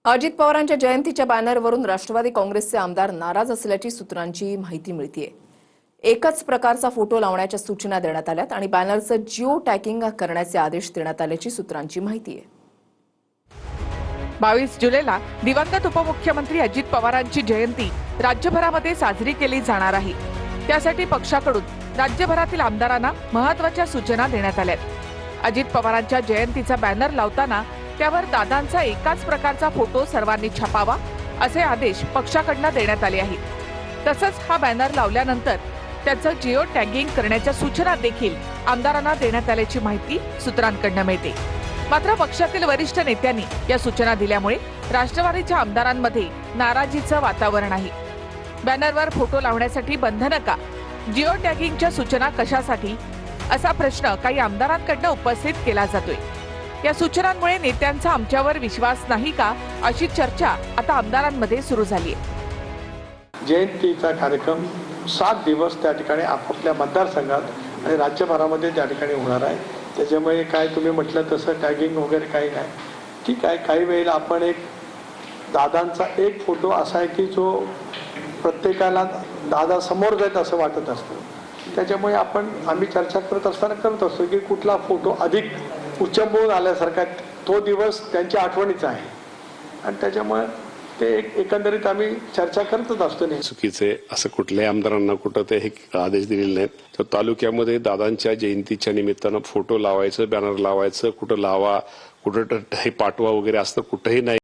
अजित पवारांच्या जयंतीच्या बॅनरवरून राष्ट्रवादी काँग्रेसचे आमदार नाराज असल्याची सूत्रांची माहिती मिळतेय। एकच प्रकारचा फोटो लावण्याच्या सूचना देण्यात आल्यात आणि बॅनरचं जिओ टॅगिंग करण्याचे आदेश देण्यात आल्याची सूत्रांची माहिती आहे। 22 जुलैला दिवंगत उपमुख्यमंत्री अजित पवारांची जयंती राज्यभरामध्ये साजरी केली जाणार आहे। त्यासाठी पक्षाकडून राज्यभरातील आमदारांना महत्त्वाच्या सूचना देण्यात आल्यात। अजित पवारांच्या जयंतीचा बॅनर लावताना त्यावर दादांचा एकाच प्रकारचा फोटो सर्वांनी छापावा असे आदेश पक्षाकडून देण्यात आले आहेत। तसंच हा बॅनर लावल्यानंतर त्याचं जिओ टॅगिंग करण्याच्या सूचना देखील आमदारांना देण्यात आल्याची माहिती सूत्रांकडून मिळते। मात्र पक्षातील वरिष्ठ नेत्यांनी या सूचना दिल्यामुळे राष्ट्रवादीच्या आमदारांमध्ये नाराजीचं वातावरण आहे। बॅनरवर फोटो लावण्यासाठी बंधन का, जिओ टॅगिंगच्या सूचना कशासाठी असा प्रश्न काही आमदारांकडून उपस्थित केला जातोय। या सूचनांमुळे नेत्यांचा आमच्यावर विश्वास नाही का अशी चर्चा आता आमदारांमध्ये सुरू झाली आहे। जयंतीचा कार्यक्रम 7 दिवस त्या ठिकाणी आपापल्या मतदारसंघात आणि राज्यभरामध्ये त्या ठिकाणी होणार आहे। त्याच्यामुळे काय तुम्ही म्हटलं तसं टॅगिंग वगैरे काही नाही, ठीक आहे। काही वेळेला आपण एक दादांचा एक फोटो असा आहे की जो प्रत्येकाला दादा समोर जात असं वाटत असतं। त्याच्यामुळे आम्ही चर्चा करत असताना करत असतो की कुठला फोटो अधिक उच्चंबून आल्यासारखा तो दिवस त्यांच्या आठवणीचा आहे आणि त्याच्यामुळे ते एकंदरीत आम्ही चर्चा करतच असतो। नाही चुकीचे असं कुठल्याही आमदारांना कुठं ते हे आदेश दिलेले नाहीत। तर तालुक्यामध्ये दादांच्या जयंतीच्या निमित्तानं फोटो लावायचं, बॅनर लावायचं, कुठं लावा, कुठं हे पाठवा वगैरे असतं कुठंही नाही।